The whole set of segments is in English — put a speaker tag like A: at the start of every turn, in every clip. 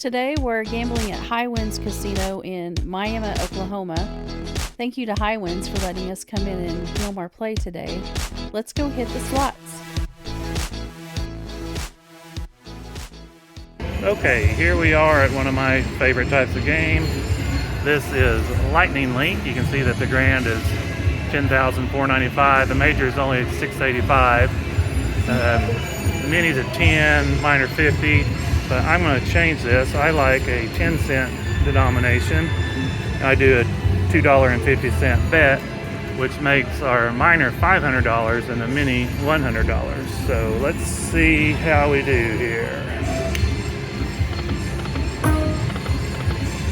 A: Today we're gambling at High Winds Casino in Miami, Oklahoma. Thank you to High Winds for letting us come in and film our play today. Let's go hit the slots.
B: Okay, here we are at one of my favorite types of game. This is Lightning Link. You can see that the grand is $10,495. The major is only $685. The mini's at 10, mine are 50. But I'm going to change this. I like a 10-cent denomination. I do a $2.50 bet, which makes our minor $500 and the mini $100. So let's see how we do here.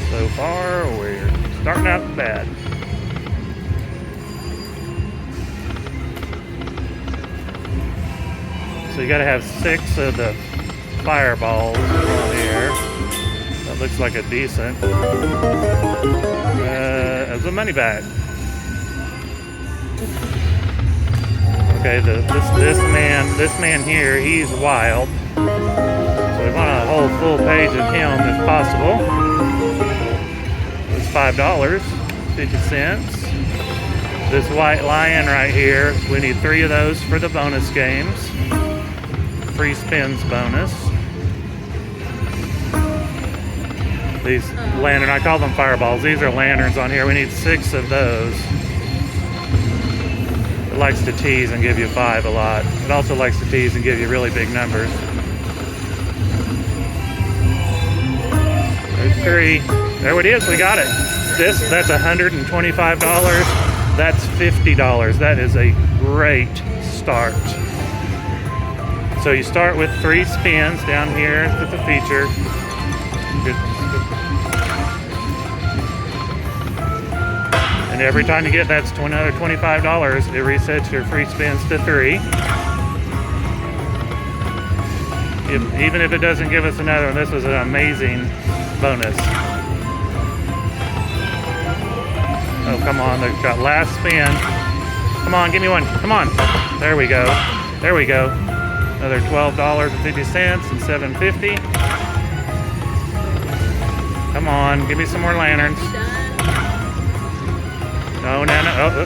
B: So far, we're starting out bad. So you got to have 6 of the fireballs on here. That looks like a decent. As a money back. Okay, this man here, he's wild. So we want a whole full page of him if possible. It's $5.50. This white lion right here, we need 3 of those for the bonus games. Free spins bonus. These lantern, I call them fireballs. These are lanterns on here. We need 6 of those. It likes to tease and give you 5 a lot. It also likes to tease and give you really big numbers. There's 3. There it is. We got it. That's $125. That's $50. That is a great start. So you start with 3 spins down here at the feature. And every time you get that's another $25. It resets your free spins to 3. Even if it doesn't give us another one, this was an amazing bonus. Oh, come on, they've got last spin. Come on, give me one. Come on. There we go. There we go. Another $12.50 and $7.50. Come on, give me some more lanterns. No, oh,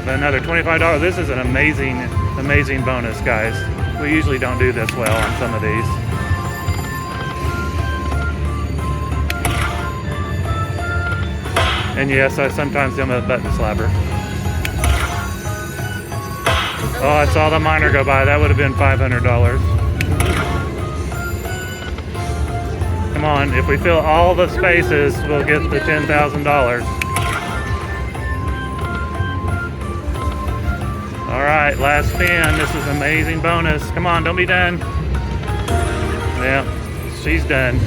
B: another $25. This is an amazing bonus, guys. We usually don't do this well on some of these. And yes, I sometimes do a button slapper. Oh, I saw the miner go by. That would have been $500. Come on, if we fill all the spaces, we'll get the $10,000. All right, last spin. This is an amazing bonus. Come on, don't be done. Yeah, she's done.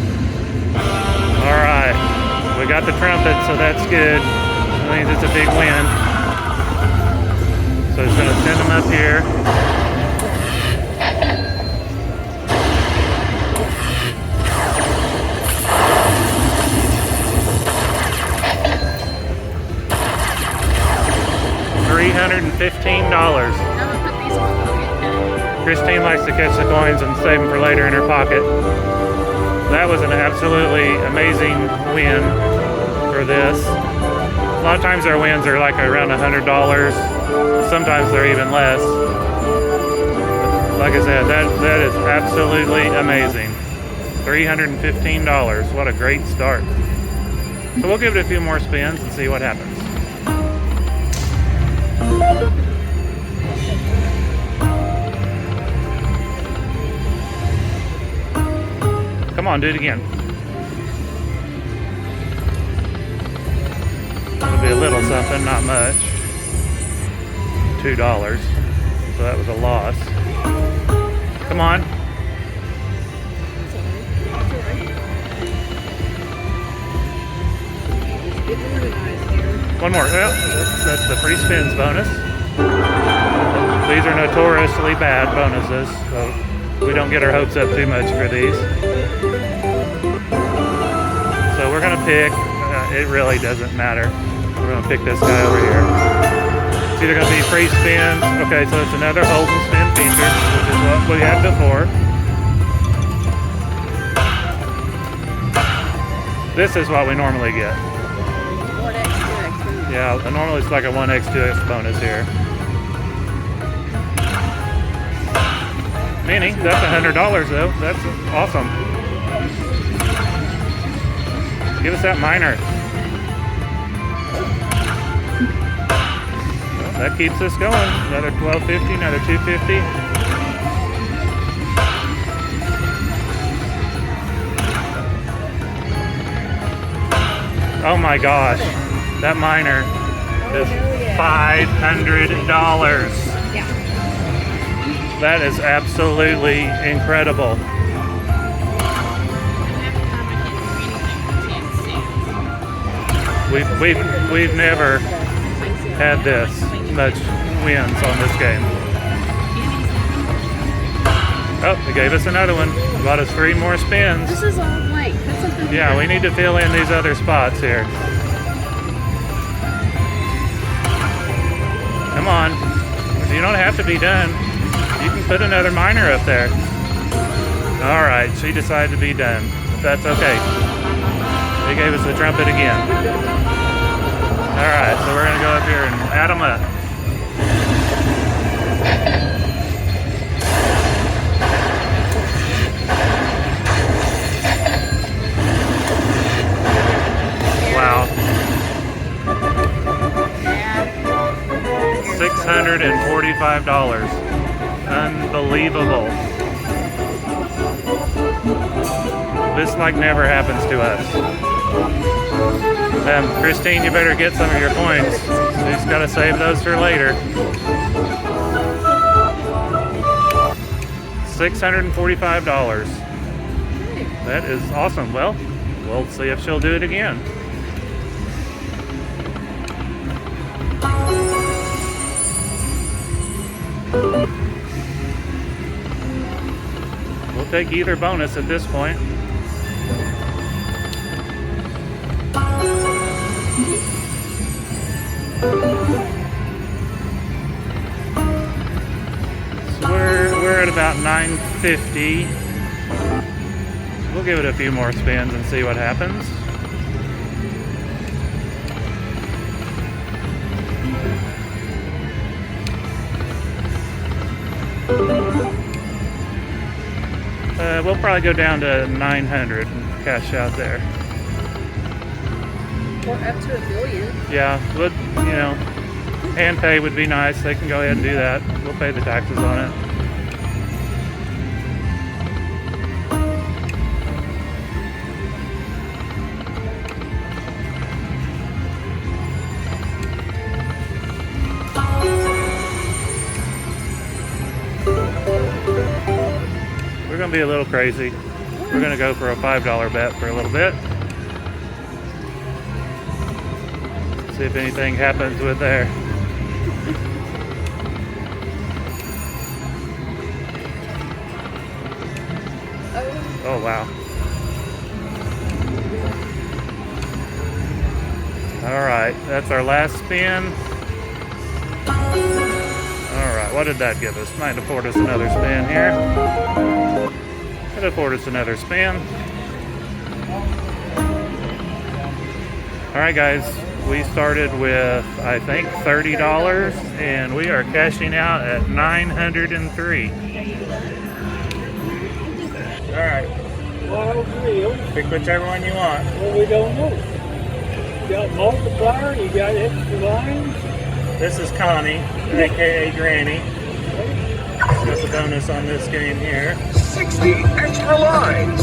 B: All right, we got the trumpet, so that's good. That means it's a big win. So it's gonna send them up here. $315. Christine likes to catch the coins and save them for later in her pocket. That was an absolutely amazing win for this. A lot of times our wins are like around $100. Sometimes they're even less. Like I said, that is absolutely amazing. $315. What a great start. So we'll give it a few more spins and see what happens. Come on, do it again. It'll be a little something, not much. $2. So that was a loss. Come on. One more. Well, that's the free spins bonus. These are notoriously bad bonuses, so we don't get our hopes up too much for these. So we're going to pick, it really doesn't matter. We're going to pick this guy over here. It's either going to be free spins. Okay, so it's another hold and spin feature, which is what we had before. This is what we normally get.
C: 1x, 2x.
B: Yeah, normally it's like a 1x, 2x bonus here. Meaning, that's $100 though. That's awesome. Give us that miner. Well, that keeps us going. Another $12.50, another $2.50. Oh my gosh, that miner is $500.
C: Yeah.
B: That is absolutely incredible. We've never had this much wins on this game. Oh, they gave us another one. Bought us 3 more spins.
C: This is all blank. Put something
B: Yeah, we need to fill in these other spots here. Come on. You don't have to be done. You can put another miner up there. All right, she decided to be done. That's okay. They gave us the trumpet again. All right, so we're gonna go up here and add them up. Wow. $645. Unbelievable. This like never happens to us. Christine, you better get some of your coins. You just gotta save those for later. $645. That is awesome. Well, we'll see if she'll do it again. We'll take either bonus at this point. So we're at about 950. We'll give it a few more spins and see what happens. We'll probably go down to 900 and cash out there.
C: Or up to $1 billion.
B: Yeah, but you know, hand pay would be nice. They can go ahead and do that. We'll pay the taxes on it. We're gonna be a little crazy. We're gonna go for a $5 bet for a little bit. See if anything happens with there. Oh wow. Alright, that's our last spin. Alright, what did that give us? Might afford us another spin here. Could afford us another spin. Alright guys, we started with I think $30 and we are cashing out at 903. Alright.
D: Well, real.
B: Pick whichever one you want.
D: Well, we don't know. You got multiplier, you got extra lines.
B: This is Connie, aka Granny. Got the bonus on this game here.
E: 60 extra lines.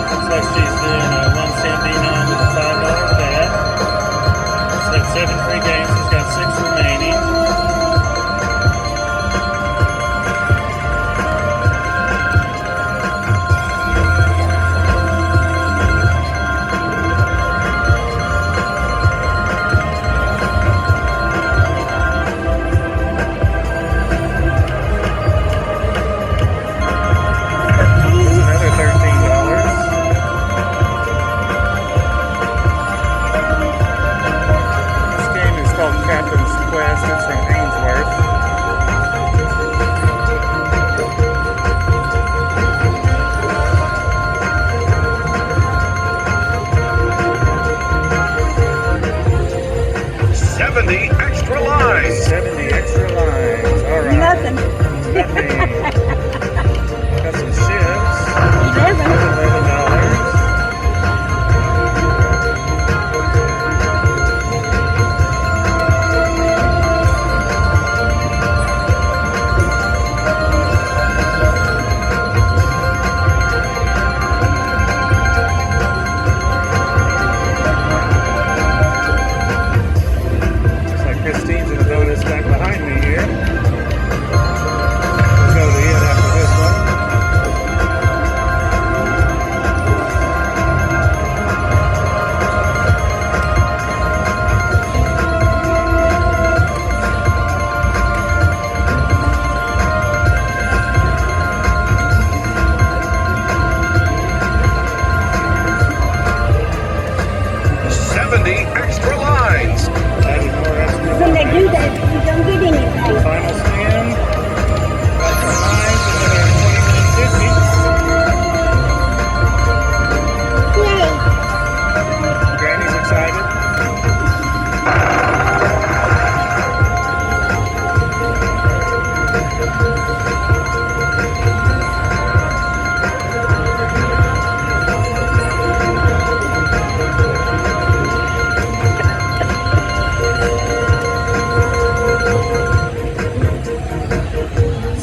B: Looks like she's doing a 179 with a $5 bet. She's got 7 free games. She's got 6 remaining.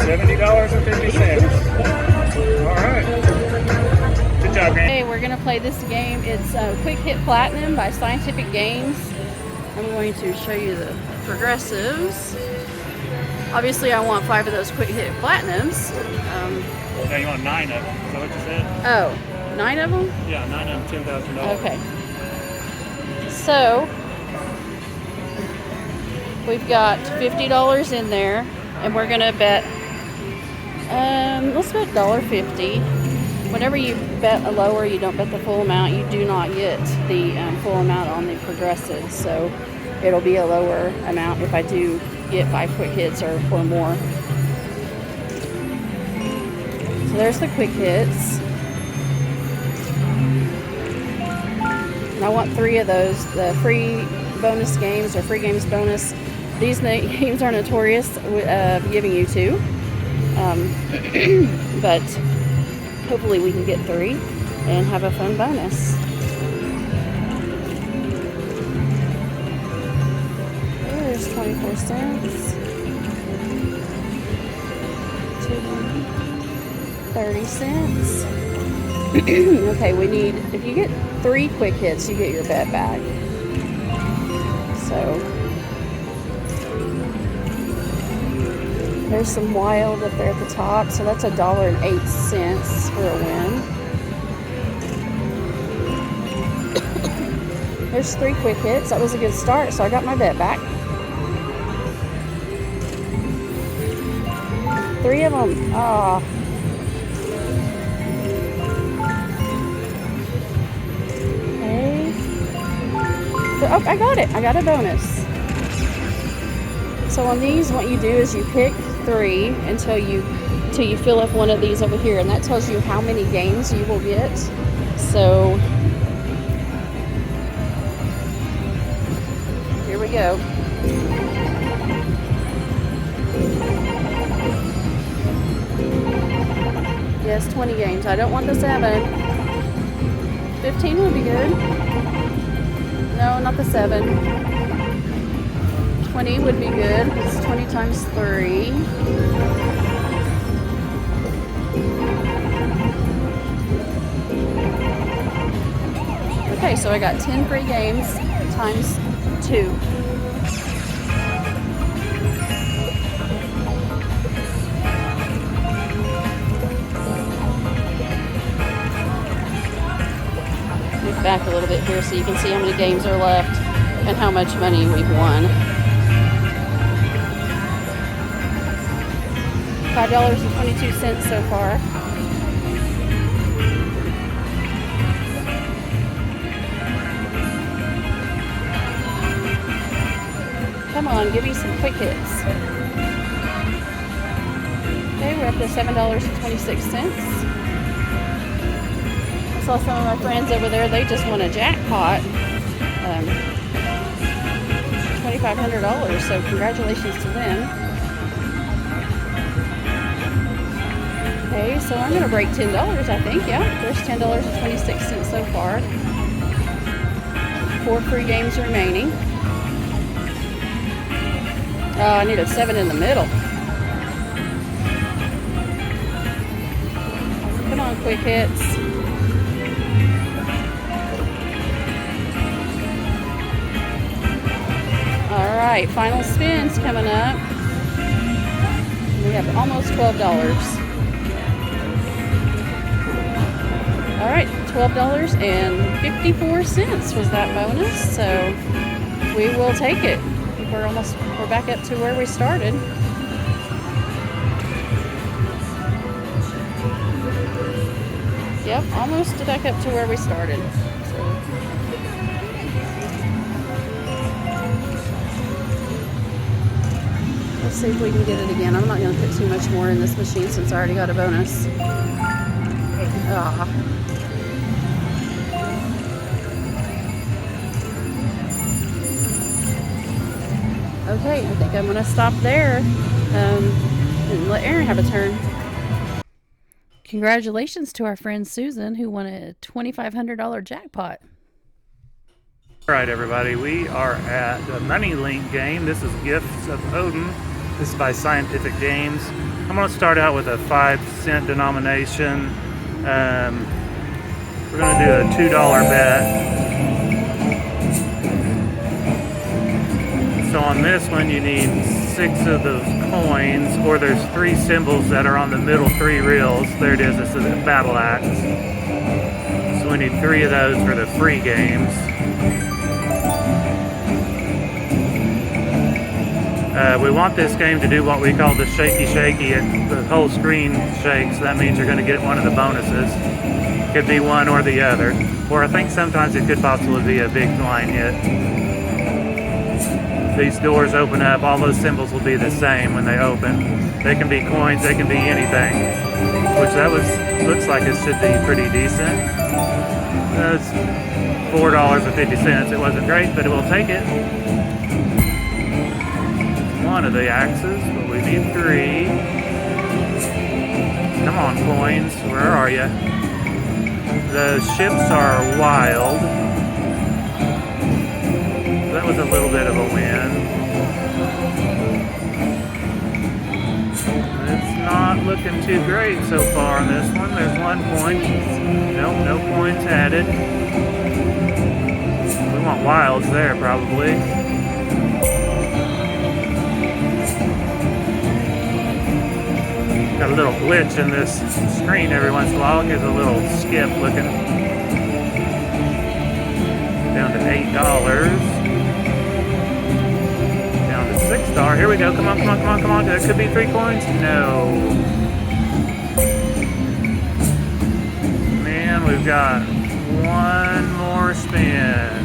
B: $70.50. All right. Good job, Grant.
A: Okay, we're gonna play this game. It's Quick Hit Platinum by Scientific Games. I'm going to show you the progressives. Obviously, I want 5 of those Quick Hit Platinums.
B: Yeah, you want 9 of them. Is that what you said?
A: Oh, 9 of them?
B: Yeah, 9 of them, $10,000.
A: Okay. So, we've got $50 in there, and we're gonna bet, let's bet $1.50. Whenever you bet a lower, you don't bet the full amount, you do not get the full amount on the progressive. So, it'll be a lower amount if I do get 5 quick hits or more. So there's the quick hits. And I want 3 of those, the free bonus games or free games bonus. These games are notorious giving you 2. But hopefully we can get 3 and have a fun bonus. There's 24 cents. 30 cents. Okay, we need, if you get 3 quick hits, you get your bet back. So, there's some wild up there at the top. So that's $1.08 for a win. There's 3 quick hits. That was a good start, so I got my bet back. 3 of them. Ah. Okay. So, oh, I got it. I got a bonus. So on these, what you do is you pick 3 until you fill up one of these over here, and that tells you how many games you will get. So here we go. Yes, 20 games. I don't want the 7. 15 would be good. No, not the 7. 20 would be good. It's 20 times 3. Okay, so I got 10 free games times 2. Move back a little bit here so you can see how many games are left and how much money we've won. $5.22 so far. Come on, give me some quick hits. Okay, we're up to $7.26. I saw some of my friends over there, they just won a jackpot. $2,500, so congratulations to them. Okay, so I'm going to break $10, I think. Yeah, there's $10.26 so far. 4 free games remaining. Oh, I need a 7 in the middle. Come on, quick hits. All right, final spins coming up. We have almost $12. All right, $12.54 was that bonus, so we will take it. We're back up to where we started. Yep, almost back up to where we started. So. Let's see if we can get it again. I'm not going to put too much more in this machine since I already got a bonus. Ah. Okay, I think I'm going to stop there and let Aaron have a turn. Congratulations to our friend Susan, who won a $2,500 jackpot.
B: All right, everybody, we are at the Money Link game. This is Gifts of Odin. This is by Scientific Games. I'm going to start out with a 5-cent denomination. We're going to do a $2 bet. So on this one, you need 6 of those coins, or there's 3 symbols that are on the middle 3 reels. There it is. This is a battle axe. So we need 3 of those for the free games. We want this game to do what we call the shaky. The whole screen shakes. That means you're going to get one of the bonuses. Could be one or the other. Or I think sometimes it could possibly be a big blind hit. These doors open up. All those symbols will be the same when they open. They can be coins. They can be anything. Which looks like it should be pretty decent. That's $4.50. It wasn't great, but we'll take it. One of the axes, but we need 3. Come on, coins. Where are you? The ships are wild. That was a little bit of a win. It's not looking too great so far on this one. There's 1 point. Nope, no points added. We want wilds there, probably. Got a little glitch in this screen every once in a while. It gives a little skip looking. Down to $8. Down to $6. Here we go. Come on. That could be 3 coins. No. Man, we've got 1 more spin.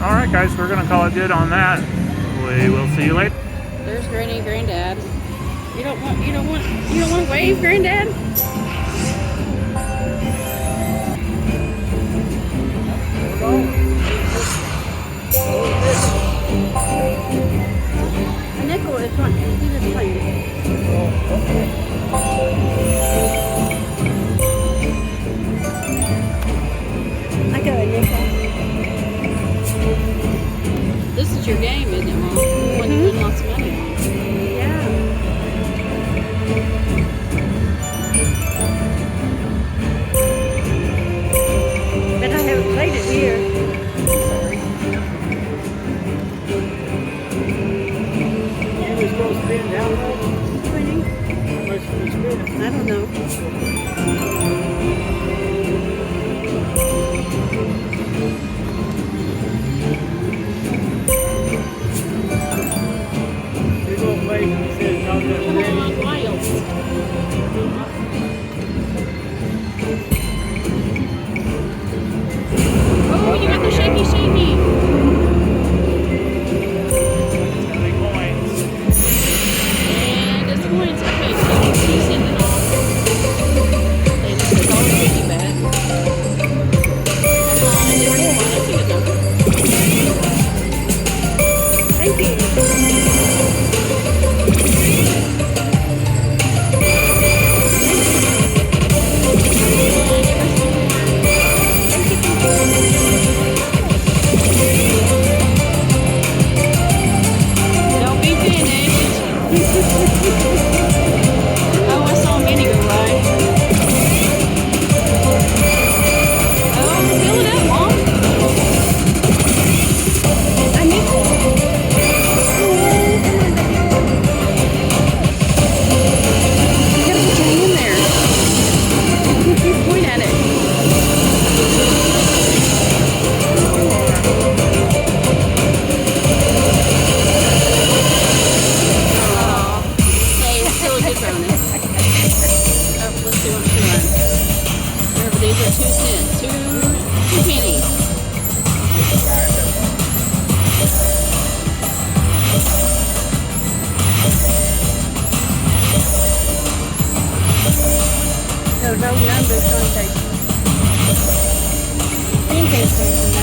B: Alright guys, we're going to call it good on that. We will see you later.
A: There's Granny and Granddad. You don't want to wave, Granddad? A nickel is one. He's just playing. I got a nickel. This is your game, isn't it, Mom? You want to win lots of money on. Yeah. But I haven't played it here. Sorry.
D: You were supposed to spend how much?
A: 20?
D: How much did you spend?
A: I don't know. Come on, wilds. Oh, you got the shaky.
B: It's going to be coins.
A: And it's coins. Okay, so you send it off. They just took all the piggy back. Come on, just one. I see it now. Thank you. Don't be finished. Oh, I saw a mini go by. Oh, fill it up, Mom. I need to. You gotta put your hand there. Point at it. Hey, it's still a good bonus. Oh, let's see what we're doing. Remember, these are 2 cents. Two pennies. No numbers, don't they? Pancakes.